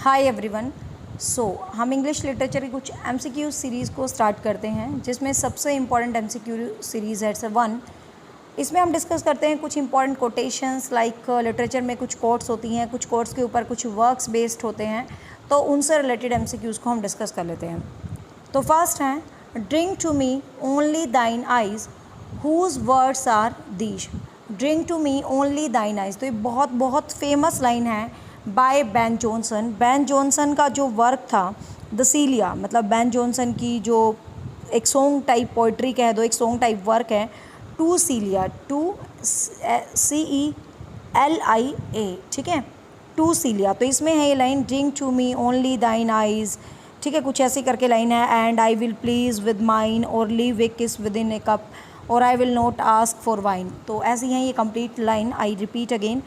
Hi everyone. हम English literature की कुछ एमसीक्यू सीरीज़ को स्टार्ट करते हैं, जिसमें सबसे इम्पॉर्टेंट एमसीक्यू सीरीज़ है वन। इसमें हम डिस्कस करते हैं कुछ इंपॉर्टेंट कोटेशंस, लाइक लिटरेचर में कुछ कोट्स होती हैं, कुछ कोट्स के ऊपर कुछ वर्क्स बेस्ड होते हैं, तो उनसे रिलेटेड एमसीक्यूज़ को हम डिस्कस कर लेते हैं। तो फर्स्ट है, drink to me only thine eyes whose words are this. Drink to me only thine eyes, तो ये बहुत फेमस लाइन है by Ben Jonson. Ben Jonson का जो वर्क था द सीलिया, मतलब बेन जॉनसन की जो एक सॉन्ग टाइप पोइट्री कह दो, एक सॉन्ग टाइप वर्क है टू सीलिया, टू CELIA, ठीक है, टू सीलिया। तो इसमें है ये line, drink to me only thine eyes, ठीक है, कुछ ऐसी करके लाइन है, and I will please with mine or leave a kiss within a cup और I will not ask for wine. तो ऐसी है ये complete line. I repeat again,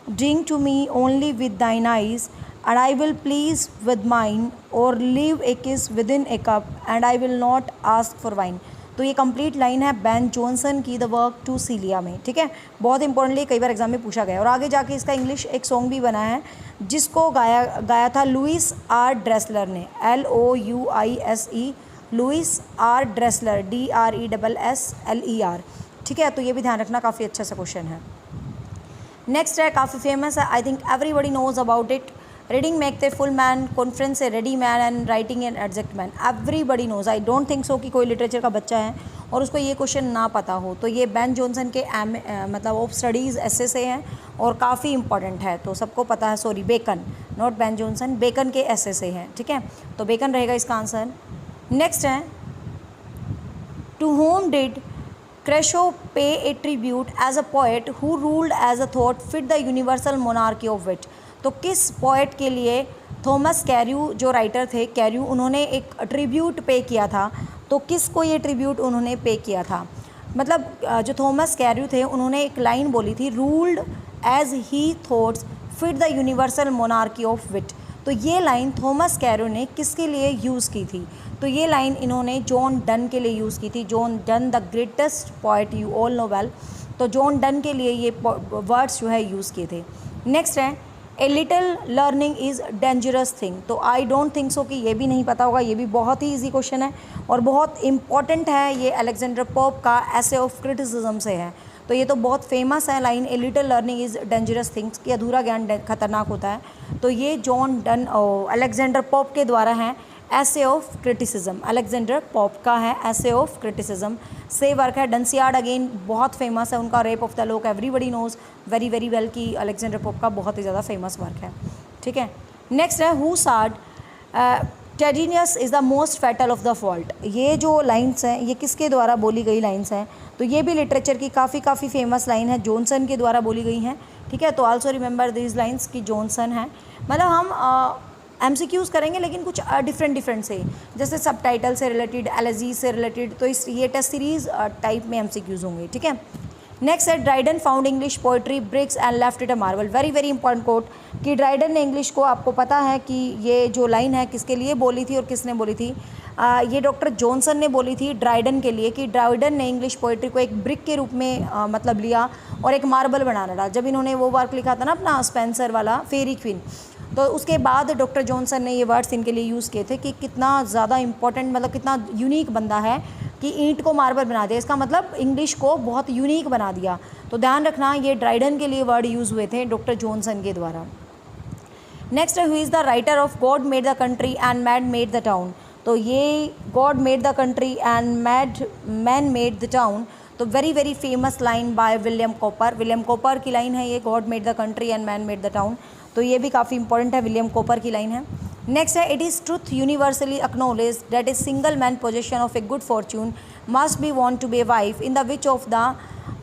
drink to me only with दाइन eyes and I will please with mine or leave a kiss within a cup and I will not ask for wine। तो ये complete line है Ben Jonson की the work to सीलिया में, ठीक है, बहुत importantly कई बार एग्जाम में पूछा गया। और आगे जाके इसका इंग्लिश एक सॉन्ग भी बना है जिसको गाया था लुइस आर ड्रेसलर ने, LOUISE, Louise R Dressler, DRESSLER, ठीक है। तो ये भी ध्यान रखना, काफ़ी अच्छा सा क्वेश्चन है। नेक्स्ट है, काफ़ी फेमस है, I think everybody knows about it, reading make the full man, conference a ready man and writing an exact man. Everybody knows, I don't think so कि कोई लिटरेचर का बच्चा है और उसको ये क्वेश्चन ना पता हो। तो ये बेन जॉनसन के मतलब ऑफ स्टडीज़ ऐसे से हैं और काफ़ी इंपॉर्टेंट है, तो सबको पता है। Sorry, Bacon, not Ben Jonson, Bacon के ऐसे से हैं, ठीक है, तो बेकन रहेगा इसका आंसर। नेक्स्ट है, to whom did Crashaw pay a tribute as a poet who ruled as a thought fit the universal monarchy of wit. तो किस पोएट के लिए थॉमस कैर्यू जो राइटर थे, कैर्यू, उन्होंने एक ट्रिब्यूट पे किया था। तो किस को ये ट्रिब्यूट उन्होंने पे किया था, मतलब जो थॉमस कैर्यू थे उन्होंने एक लाइन बोली थी, ruled as he thoughts fit the universal monarchy of wit. तो ये लाइन थॉमस कैर्यू ने किसके लिए यूज़ की थी? तो ये लाइन इन्होंने जॉन डन के लिए यूज़ की थी। John Donne, the greatest poet you all know well, तो जॉन डन के लिए ये वर्ड्स जो है यूज़ किए थे। नेक्स्ट है, a little learning is dangerous thing. तो आई डोंट थिंक सो कि ये भी नहीं पता होगा, ये भी बहुत ही ईजी क्वेश्चन है और बहुत इंपॉर्टेंट है। ये अलेक्जेंडर पोप का एसे ऑफ क्रिटिसिज्म से है। तो ये तो बहुत फेमस है line, a little learning is dangerous things, कि अधूरा ज्ञान खतरनाक होता है। तो ये जॉन डन अलेक्जेंडर पोप के द्वारा है, essay of criticism, Alexander Pope का है एसे ऑफ क्रिटिसिज्म से वर्क है। डंसियार्ड अगेन बहुत फेमस है, उनका rape of the lock everybody knows very very well कि अलेक्जेंडर पोप का बहुत ही ज़्यादा फेमस वर्क है, ठीक है। नेक्स्ट है, who said tediousness is the most fatal of the fault. ये जो लाइन्स हैं ये किसके द्वारा बोली गई लाइन्स हैं? तो ये भी लिटरेचर की काफ़ी फेमस लाइन है, जॉनसन के द्वारा बोली गई हैं, ठीक है। तो आल्सो रिमेंबर दीज लाइन्स की जॉनसन है। मतलब हम एमसीक्यूज़ करेंगे लेकिन कुछ डिफरेंट से, जैसे सब टाइटल से रिलेटेड, एलर्जी से रिलेटेड, तो इस ये टेस्ट सीरीज़ टाइप में एमसीक्यूज़ होंगे, ठीक है। नेक्स्ट है, Dryden found English poetry bricks and left it a marble. Very very important quote कि ड्राइडन ने इंग्लिश को, आपको पता है कि ये जो लाइन है किसके लिए बोली थी और किसने बोली थी? ये डॉक्टर जॉनसन ने बोली थी ड्राइडन के लिए, कि ड्राइडन ने इंग्लिश पोइट्री को एक ब्रिक के रूप में मतलब लिया और एक मार्बल बना डाला। जब इन्होंने वो वर्क लिखा था ना अपना स्पेंसर वाला, फेरी क्वीन, तो उसके बाद डॉक्टर जॉनसन ने ये वर्ड्स इनके लिए यूज़ किए थे कि कितना ज़्यादा इंपॉर्टेंट, मतलब कितना यूनिक बंदा है कि ईंट को मार्बल बना दिया, इसका मतलब इंग्लिश को बहुत यूनिक बना दिया। तो ध्यान रखना, ये ड्राइडन के लिए वर्ड यूज़ हुए थे डॉक्टर जॉनसन के द्वारा। नेक्स्ट है, who is the writer of God made the country and man made the town. तो ये God made the country and man made the town, तो very very famous line by William Cowper. William Cowper की line है ये, God made the country and man made the town, तो ये भी काफ़ी इंपॉर्टेंट है, विलियम कॉपर की लाइन है। नेक्स्ट है, it is truth universally acknowledge that is single man possession of a good fortune must be want to be a wife in the which of the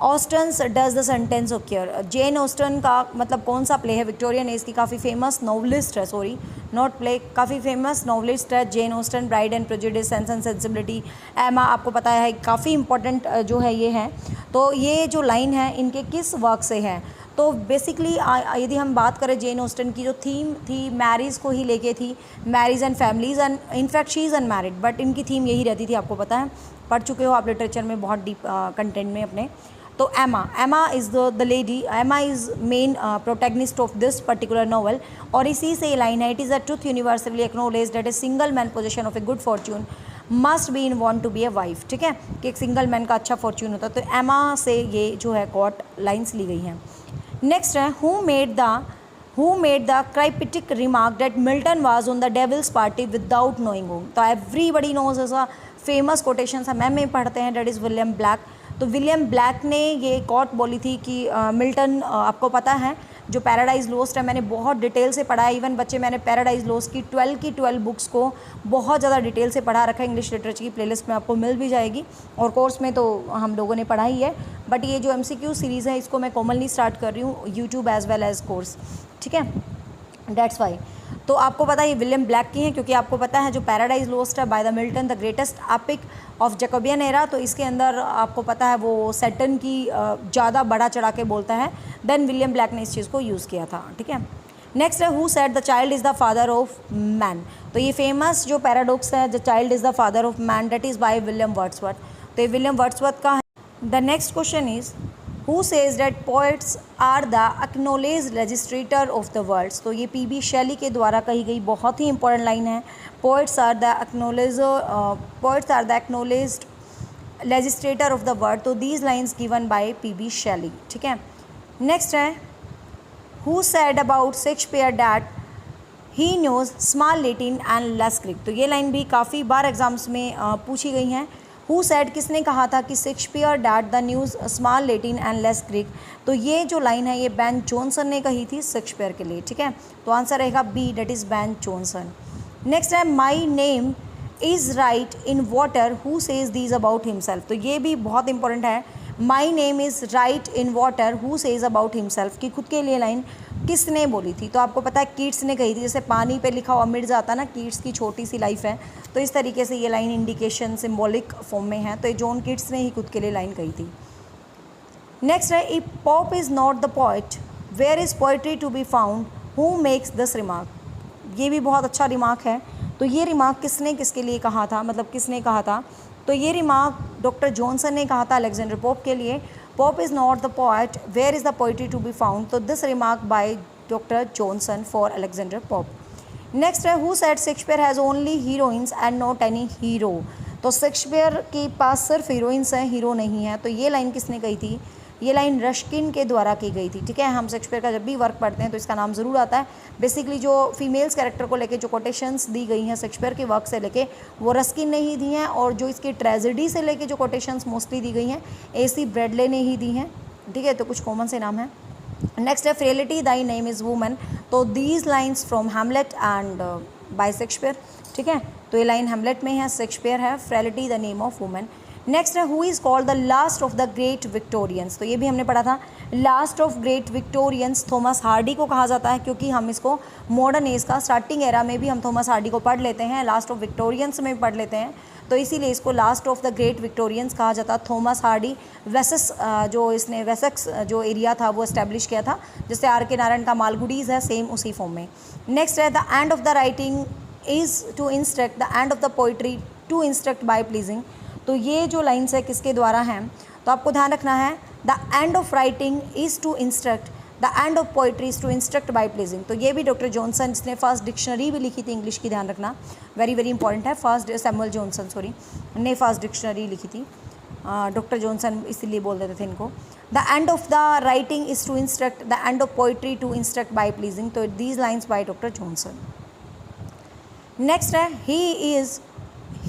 Austens does the sentence occur. Jane Austen का मतलब कौन सा play है? Victorian age की काफ़ी famous novelist है, sorry not play, काफ़ी famous novelist है Jane Austen. Pride and prejudice, sense and sensibility, एमा, आपको पता है काफ़ी इंपॉर्टेंट जो है ये है। तो ये जो लाइन है इनके किस वर्क से है? तो बेसिकली यदि हम बात करें जेन ऑस्टन की, जो थीम थी मैरिज को ही लेके थी, marriage and families, and in fact she is unmarried, but इनकी थीम यही रहती थी, आपको पता है, पढ़ चुके हो आप लिटरेचर में बहुत डीप कंटेंट में अपने। तो Emma is the lady, Emma is main protagonist of this particular novel. और इसी से लाइन है, it is a truth universally acknowledge that a single man position of a good fortune must be in want to be a wife. ठीक है, कि एक single man का अच्छा फॉर्च्यून होता है। तो एमा से ये जो है कॉट लाइन्स ली गई हैं। नेक्स्ट है, who made the cryptic remark that Milton was on the devil's party without knowing whom. तो एवरीबडी नोज ऐसा फेमस कोटेशन है, मैम में पढ़ते हैं, दैट इज़ विलियम ब्लैक। तो विलियम ब्लैक ने ये कॉट बोली थी कि मिल्टन, आपको पता है जो पैराडाइज लोस्ट है, मैंने बहुत डिटेल से पढ़ा है। इवन बच्चे, मैंने पैराडाइज लोस्ट की 12 बुक्स को बहुत ज़्यादा डिटेल से पढ़ा रखा है। इंग्लिश लिटरेचर की प्लेलिस्ट में आपको मिल भी जाएगी, और कोर्स में तो हम लोगों ने पढ़ा ही है। बट ये जो MCQ सीरीज़ है, इसको मैं कॉमनली स्टार्ट कर रही हूँ, YouTube as well as course. ठीक है, दैट्स वाई। तो आपको पता है ये विलियम ब्लैक की हैं, क्योंकि आपको पता है जो पैराडाइज लोस्ट है by the Milton, the greatest epic of Jacobean era, तो इसके अंदर आपको पता है वो सैटर्न की ज़्यादा बड़ा चढ़ा के बोलता है। देन विलियम ब्लैक ने इस चीज़ को यूज़ किया था। ठीक है, नेक्स्ट है, who said the child is the father of man. तो ये फेमस जो पैराडॉक्स है, the child is the father of man, that is by William Wordsworth. तो ये विलियम वर्ड्सवर्थ का है। The next question is, who says that poets are the acknowledge legislator of the worlds. तो ये PB Shelley के द्वारा कही गई बहुत ही इंपॉर्टेंट लाइन है। Poets are the acknowledged लेजिस्ट्रेटर of the world. तो these lines given by PB Shelley. ठीक है, नेक्स्ट है, who said about Shakespeare that he knows small Latin and less Greek. तो ये लाइन भी काफ़ी बार एग्जाम्स में पूछी गई हैं। हु सेड, किसने कहा था कि Shakespeare that the news small Latin and less Greek. तो ये जो लाइन है, ये बेन जॉनसन ने कही थी शेक्सपियर के लिए। ठीक है, तो आंसर रहेगा B, that is Ben Jonson. Next है, my name is writ in water, who says these about himself. तो ये भी बहुत इंपॉर्टेंट है। My name is writ in water, who says about himself, कि खुद के लिए लाइन किसने बोली थी। तो आपको पता है कीट्स ने कही थी। जैसे पानी पे लिखा हुआ मिट जाता ना, कीट्स की छोटी सी लाइफ है, तो इस तरीके से ये लाइन इंडिकेशन सिंबॉलिक फॉर्म में है। तो ये जॉन कीट्स ने ही खुद के लिए लाइन कही थी। नेक्स्ट है, if Pope is not the poet where is poetry to be found, who makes this remark. ये भी बहुत अच्छा रिमार्क है। तो ये रिमार्क किसने किसके लिए कहा था, मतलब किसने कहा था। तो ये रिमार्क डॉक्टर जॉनसन ने कहा था अलेक्जेंडर पोप के लिए। Pope is not the poet where is the poetry to be found. तो this remark by doctor Johnson for Alexander Pope. Next है, who said Shakespeare has only heroines and not any hero. तो Shakespeare के पास सिर्फ heroines हैं, hero नहीं है। तो ये लाइन किसने कही थी, ये लाइन रश्किन के द्वारा की गई थी। ठीक है, हम शेक्सपियर का जब भी वर्क पढ़ते हैं तो इसका नाम ज़रूर आता है। बेसिकली जो फीमेल्स कैरेक्टर को लेके जो कोटेशंस दी गई हैं शेक्सपियर के वर्क से लेके, वो रस्किन ने ही दी हैं। और जो इसकी ट्रेजेडी से लेके जो कोटेशंस मोस्टली दी गई हैं, AC ब्रैडले ने ही दी हैं। ठीक है, तो कुछ कॉमन से नाम है। नेक्स्ट है, frailty thy name is woman. तो दीज लाइन्स from Hamlet and by Shakespeare. ठीक है, तो ये लाइन हैमलेट में है, शेक्सपियर है, frailty the name of woman. Next है, who is called the last of the great Victorians. तो ये भी हमने पढ़ा था, last of great Victorians Thomas Hardy को कहा जाता है, क्योंकि हम इसको मॉडर्न एज का स्टार्टिंग एरा में भी हम थॉमस हार्डी को पढ़ लेते हैं, लास्ट ऑफ विक्टोरियंस में भी पढ़ लेते हैं। तो इसीलिए इसको last of the great Victorians कहा जाता है। थॉमस हार्डी वेसेस, जो इसने वेसेक्स जो एरिया था वो इस्टेब्लिश किया था, जैसे RK नारायण का मालगुडीज़ है, सेम उसी फॉर्म में। नेक्स्ट है, the end of the writing is to instruct, the end of the poetry to instruct by pleasing. तो ये जो लाइन्स है किसके द्वारा हैं, तो आपको ध्यान रखना है, the end of writing is to instruct, the end of poetry is to instruct by pleasing. तो ये भी डॉक्टर जॉनसन, जिसने फर्स्ट डिक्शनरी भी लिखी थी इंग्लिश की, ध्यान रखना, वेरी वेरी इंपॉर्टेंट है। फर्स्ट सैमुअल जॉनसन ने फर्स्ट डिक्शनरी लिखी थी। डॉक्टर जॉनसन इसीलिए बोल देते थे इनको। The end of the writing is to instruct, the end of poetry to instruct by pleasing. तो these lines bye doctor Johnson. Next है,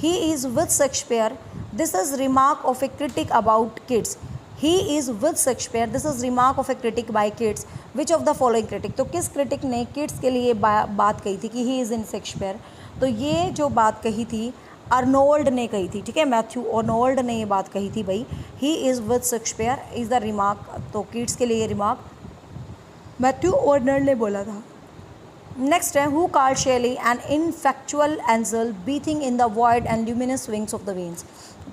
he is with Shakespeare, this is remark of a critic about kids। he is with Shakespeare, this is remark of a critic by kids, which of the following critic। तो किस critic ने kids के लिए बात कही थी कि he is in Shakespeare। तो ये जो बात कही थी अर्नोल्ड ने कही थी। ठीक है, मैथ्यू अर्नोल्ड ने ये बात कही थी भाई, he is with Shakespeare is the remark. तो किड्स के लिए ये रिमार्क मैथ्यू अर्नोल्ड ने बोला था। नेक्स्ट है, who called Shelley an ineffectual angel beating in the void and luminous wings of the veins.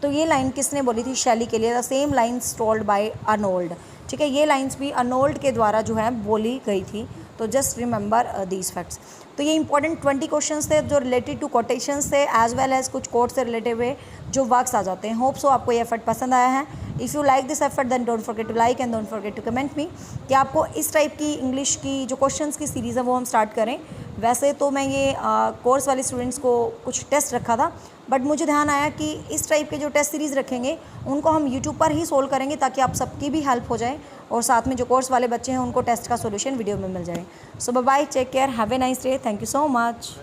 तो ये लाइन किसने बोली थी शेली के लिए, the same lines told by Arnold. ठीक है, ये लाइन्स भी अर्नोल्ड के द्वारा जो है बोली गई थी। तो जस्ट रिमेंबर दीज फैक्ट्स। तो ये इंपॉर्टेंट 20 क्वेश्चंस थे जो रिलेटेड टू कोटेशंस थे, एज वेल एज कुछ कोट से रिलेटेड हुए जो वर्क्स आ जाते हैं। होप सो आपको ये एफर्ट पसंद आया है। If you like this effort then don't forget to like and don't forget to comment me कि आपको इस टाइप की इंग्लिश की जो क्वेश्चंस की सीरीज़ है वो हम स्टार्ट करें। वैसे तो मैं ये कोर्स वाले स्टूडेंट्स को कुछ टेस्ट रखा था, बट मुझे ध्यान आया कि इस टाइप के जो टेस्ट सीरीज़ रखेंगे उनको हम यूट्यूब पर ही सोल्व करेंगे ताकि आप सबकी भी हेल्प हो जाए और साथ में जो कोर्स वाले बच्चे हैं उनको टेस्ट का सोल्यूशन वीडियो में मिल जाए। So bye bye, take care, have a nice day, thank you so much.